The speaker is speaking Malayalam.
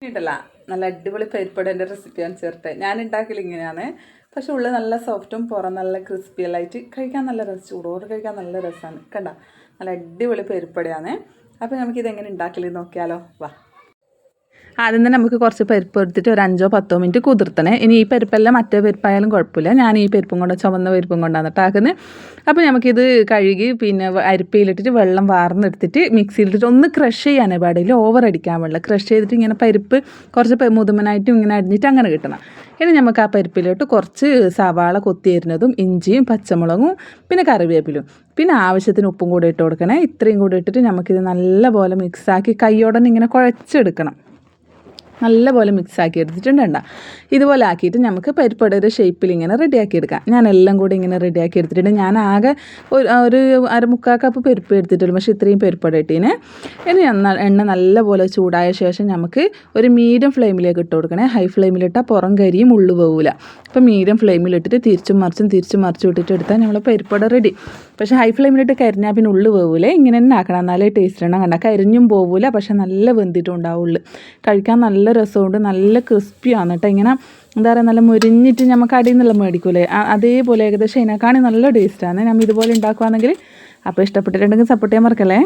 ഇട്ടല്ല നല്ല അടിപൊളി പരിപ്പടേൻ്റെ റെസിപ്പിയാണ് ചേർത്ത് ഞാൻ ഉണ്ടാക്കൽ ഇങ്ങനെയാണ്. പക്ഷെ ഉള്ളിൽ നല്ല സോഫ്റ്റും പുറം നല്ല ക്രിസ്പി എല്ലായിട്ട് കഴിക്കാൻ നല്ല രസം, ചൂടോട് കഴിക്കാൻ നല്ല രസമാണ്. കണ്ട നല്ല അടിപൊളി പരിപ്പടയാണ്. അപ്പോൾ നമുക്കിതെങ്ങനെ ഉണ്ടാക്കലെന്ന് നോക്കിയാലോ, വാ. ആദ്യം തന്നെ നമുക്ക് കുറച്ച് പരിപ്പ് എടുത്തിട്ട് ഒരു 5-10 മിനിറ്റ് കുതിർത്തണേ. ഇനി ഈ പരിപ്പെല്ലാം മറ്റേ പരിപ്പായാലും കുഴപ്പമില്ല, ഞാൻ ഈ പരിപ്പും കൊണ്ട് ചുവന്ന പരിപ്പും കൊണ്ടാണ് ആക്കുന്നത്. അപ്പോൾ നമുക്കിത് കഴുകി പിന്നെ അരിപ്പയിലിട്ടിട്ട് വെള്ളം വാർന്നെടുത്തിട്ട് മിക്സിയിലിട്ടിട്ട് ഒന്ന് ക്രഷ് ചെയ്യാനേ പാടില്ല, ഓവർ അടിക്കാൻ പാടില്ല. ക്രഷ് ചെയ്തിട്ട് ഇങ്ങനെ പരിപ്പ് കുറച്ച് മുതുമനായിട്ടും ഇങ്ങനെ അരിഞ്ഞിട്ട് അങ്ങനെ കിട്ടണം. ഇനി നമുക്ക് ആ പരിപ്പിലോട്ട് കുറച്ച് സവാള കൊത്തിയരിഞ്ഞതും ഇഞ്ചിയും പച്ചമുളകും പിന്നെ കറിവേപ്പിലും പിന്നെ ആവശ്യത്തിന് ഉപ്പും കൂടി ഇട്ട് കൊടുക്കണേ. ഇത്രയും കൂടി ഇട്ടിട്ട് നമുക്കിത് നല്ലപോലെ മിക്സാക്കി കൈയോടെ ഇങ്ങനെ കുഴച്ചെടുക്കണം. നല്ലപോലെ മിക്സാക്കി എടുത്തിട്ടുണ്ട. ഇതുപോലെ ആക്കിയിട്ട് നമുക്ക് പരിപ്പട ഒരു ഷേപ്പിൽ ഇങ്ങനെ റെഡിയാക്കി എടുക്കാം. ഞാൻ എല്ലാം കൂടി ഇങ്ങനെ റെഡിയാക്കി എടുത്തിട്ടുണ്ട്. ഞാൻ ആകെ ഒരു 1/4 കപ്പ് പരിപ്പ് എടുത്തിട്ടുള്ളൂ, പക്ഷേ ഇത്രയും പരിപ്പട ഇട്ടീന്. ഇനി എണ്ണ നല്ലപോലെ ചൂടായ ശേഷം നമുക്ക് ഒരു മീഡിയം ഫ്ലെയിമിലേക്ക് ഇട്ട് കൊടുക്കണേ. ഹൈ ഫ്ലെയിമിലിട്ടാൽ പുറം കരിയും ഉള്ളു പോവില്ല. അപ്പോൾ മീഡിയം ഫ്ലെയിമിലിട്ടിട്ട് തിരിച്ചും മറിച്ചും ഇട്ടിട്ട് എടുത്താൽ നമ്മൾ പരിപ്പട റെഡി. പക്ഷേ ഹൈ ഫ്ലെയിമിലിട്ട് കരിഞ്ഞാൽ പിന്നെ ഉള്ളു പോവില്ലേ. ഇങ്ങനെ തന്നെ ആക്കണം, എന്നാലേ ടേസ്റ്റ് ആണ്. കണ്ട കരിഞ്ഞും പോവില്ല, പക്ഷെ നല്ല വെന്തിട്ടും ഉണ്ടാവും ഉള്ളു. കഴിക്കാൻ നല്ല രസമുണ്ട്, നല്ല ക്രിസ്പിയാണ് കേട്ടോ. ഇങ്ങനെ എന്താ പറയുക, നല്ല മുരിഞ്ഞിട്ട് നമുക്ക് അടിയിൽ നിന്നുള്ള മേടിക്കൂലേ, അതേപോലെ ഏകദേശം ഇതിനെക്കാണി നല്ല ടേസ്റ്റാണ്. നമ്മൾ ഇതുപോലെ ഉണ്ടാക്കുകയാണെങ്കിൽ. അപ്പോൾ ഇഷ്ടപ്പെട്ടിട്ടുണ്ടെങ്കിൽ സപ്പോർട്ട് ചെയ്യാൻ മറക്കല്ലേ.